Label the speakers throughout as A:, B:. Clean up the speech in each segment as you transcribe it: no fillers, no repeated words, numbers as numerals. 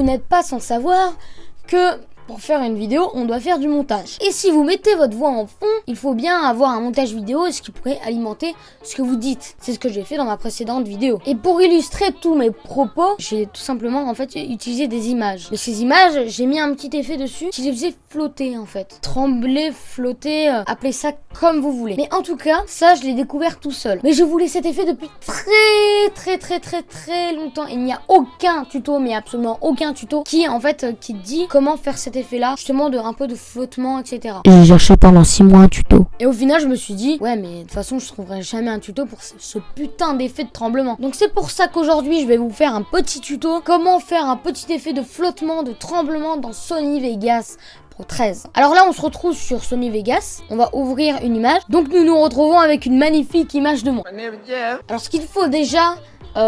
A: n'êtes pas sans savoir que pour faire une vidéo, on doit faire du montage. Et si vous mettez votre voix en fond, il faut bien avoir un montage vidéo, ce qui pourrait alimenter ce que vous dites. C'est ce que j'ai fait dans ma précédente vidéo. Et pour illustrer tous mes propos, j'ai tout simplement en fait utilisé des images. Et ces images, j'ai mis un petit effet dessus qui les faisait flotter en fait. Trembler, flotter, appelez ça comme vous voulez. Mais en tout cas, ça je l'ai découvert tout seul. Mais je voulais cet effet depuis très longtemps. Il n'y a aucun tuto, mais absolument aucun tuto qui en fait qui dit comment faire cet effet là, justement un peu de flottement, etc.
B: J'ai cherché pendant 6 mois un tuto.
A: Et au final je me suis dit, ouais mais de toute façon je trouverai jamais un tuto pour ce putain d'effet de tremblement. Donc c'est pour ça qu'aujourd'hui je vais vous faire un petit tuto, comment faire un petit effet de flottement, de tremblement dans Sony Vegas Pro 13. Alors là on se retrouve sur Sony Vegas, on va ouvrir une image, donc nous nous retrouvons avec une magnifique image de moi. Alors ce qu'il faut déjà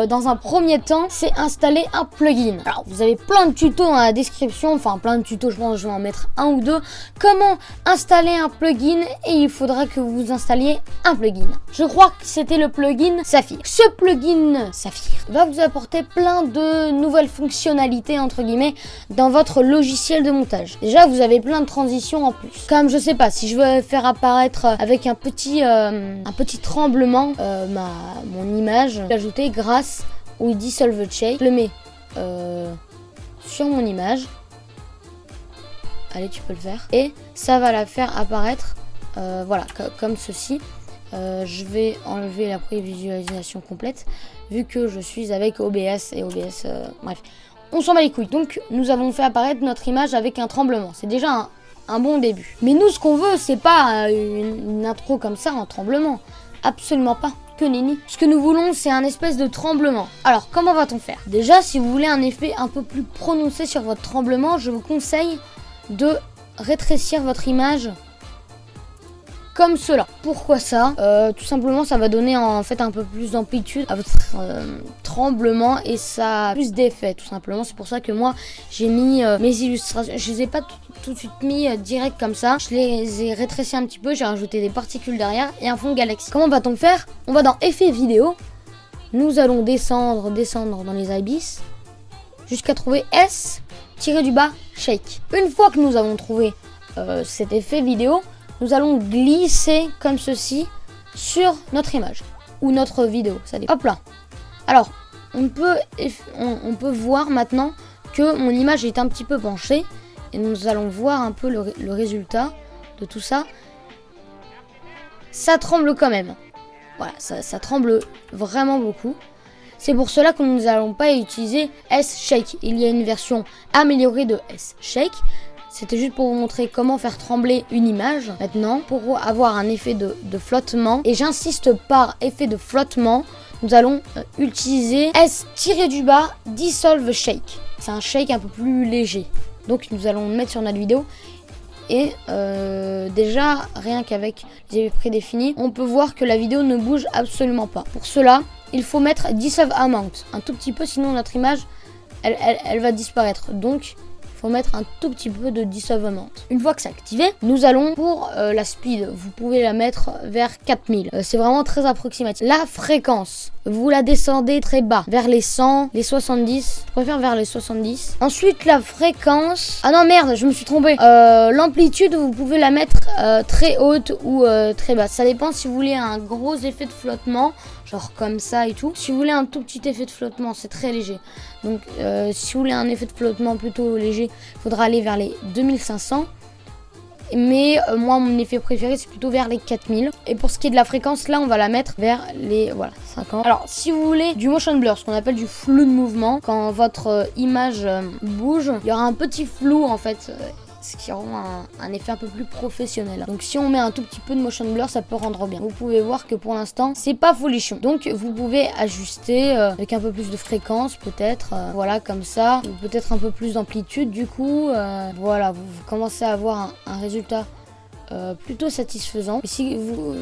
A: dans un premier temps, c'est installer un plugin. Alors, vous avez plein de tutos dans la description, enfin plein de tutos, je pense que je vais en mettre un ou deux. Comment installer un plugin, et il faudra que vous installiez un plugin. Je crois que c'était le plugin Saphir. Ce plugin Saphir va vous apporter plein de nouvelles fonctionnalités, entre guillemets, dans votre logiciel de montage. Déjà, vous avez plein de transitions en plus. Comme, je sais pas, si je veux faire apparaître avec un petit tremblement mon image, l'ajouter grâce au Dissolve Shake, je le mets sur mon image. Allez, tu peux le faire. Et ça va la faire apparaître, voilà, comme ceci. Je vais enlever la prévisualisation complète, vu que je suis avec OBS et OBS, bref. On s'en bat les couilles. Donc, nous avons fait apparaître notre image avec un tremblement. C'est déjà un bon début. Mais nous, ce qu'on veut, c'est pas une intro comme ça en tremblement. Absolument pas. Que nenni. Ce que nous voulons, c'est un espèce de tremblement. Alors, comment va-t-on faire? Déjà, si vous voulez un effet un peu plus prononcé sur votre tremblement, je vous conseille de rétrécir votre image comme cela. Pourquoi ça? Tout simplement, ça va donner en fait un peu plus d'amplitude à votre tremblement et ça a plus d'effet, tout simplement. C'est pour ça que moi, j'ai mis mes illustrations. Je les ai pas tout de suite mis direct comme ça. Je les ai rétrécis un petit peu. J'ai rajouté des particules derrière et un fond de galaxie. Comment va-t-on faire? On va dans Effets vidéo. Nous allons descendre dans les abysses jusqu'à trouver S-du-bas Shake. Une fois que nous avons trouvé cet effet vidéo, nous allons glisser comme ceci sur notre image ou notre vidéo, ça dépend. Hop là. Alors, on peut voir maintenant que mon image est un petit peu penchée et nous allons voir un peu le résultat de tout ça. Ça tremble quand même. Voilà, ça tremble vraiment beaucoup. C'est pour cela que nous n'allons pas utiliser S-Shake. Il y a une version améliorée de S-Shake. C'était juste pour vous montrer comment faire trembler une image. Maintenant, pour avoir un effet de flottement, et j'insiste par effet de flottement, nous allons utiliser S-du-bas Dissolve Shake. C'est un shake un peu plus léger. Donc nous allons le mettre sur notre vidéo. Et déjà, rien qu'avec les effets prédéfinis, on peut voir que la vidéo ne bouge absolument pas. Pour cela, il faut mettre Dissolve Amount un tout petit peu, sinon notre image, elle va disparaître. Donc, il faut mettre un tout petit peu de Dissolve Amount. Une fois que c'est activé, nous allons pour la speed, vous pouvez la mettre vers 4000. C'est vraiment très approximatif. La fréquence, vous la descendez très bas, vers les 100, les 70. Je préfère vers les 70. Ensuite, la fréquence... Ah non, merde, je me suis trompée. L'amplitude, vous pouvez la mettre très haute ou très basse. Ça dépend si vous voulez un gros effet de flottement, genre comme ça et tout. Si vous voulez un tout petit effet de flottement, c'est très léger. Donc, si vous voulez un effet de flottement plutôt léger, il faudra aller vers les 2500. Mais moi, mon effet préféré, c'est plutôt vers les 4000. Et pour ce qui est de la fréquence, là, on va la mettre vers les 50. Alors, si vous voulez du motion blur, ce qu'on appelle du flou de mouvement, quand votre image bouge, il y aura un petit flou, en fait, ce qui rend un effet un peu plus professionnel. Donc, si on met un tout petit peu de motion blur, ça peut rendre bien. Vous pouvez voir que pour l'instant, c'est pas folichon. Donc, vous pouvez ajuster avec un peu plus de fréquence, peut-être. Voilà, comme ça. Ou peut-être un peu plus d'amplitude, du coup. Voilà, vous commencez à avoir un résultat plutôt satisfaisant. Et si vous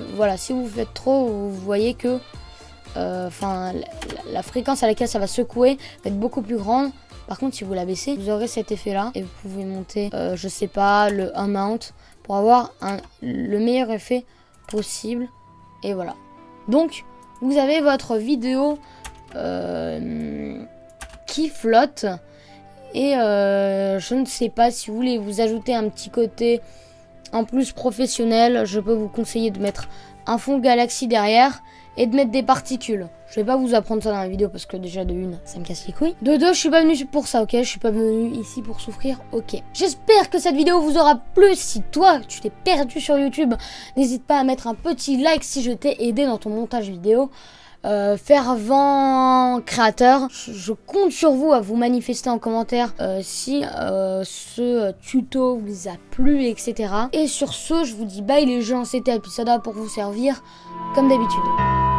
A: faites trop, vous voyez que la fréquence à laquelle ça va secouer va être beaucoup plus grande. Par contre, si vous la baissez, vous aurez cet effet-là. Et vous pouvez monter, je sais pas, le amount pour avoir le meilleur effet possible. Et voilà. Donc, vous avez votre vidéo qui flotte. Et je ne sais pas si vous voulez vous ajouter un petit côté en plus professionnel, je peux vous conseiller de mettre un fond de galaxie derrière et de mettre des particules. Je vais pas vous apprendre ça dans la vidéo parce que déjà de une, ça me casse les couilles. De deux, je suis pas venu pour ça, ok? Je suis pas venu ici pour souffrir, ok? J'espère que cette vidéo vous aura plu. Si toi, tu t'es perdu sur YouTube, n'hésite pas à mettre un petit like si je t'ai aidé dans ton montage vidéo. Fervent créateur, je compte sur vous à vous manifester en commentaire si ce tuto vous a plu, etc. Et sur ce, je vous dis bye les gens, c'était Episode pour vous servir comme d'habitude.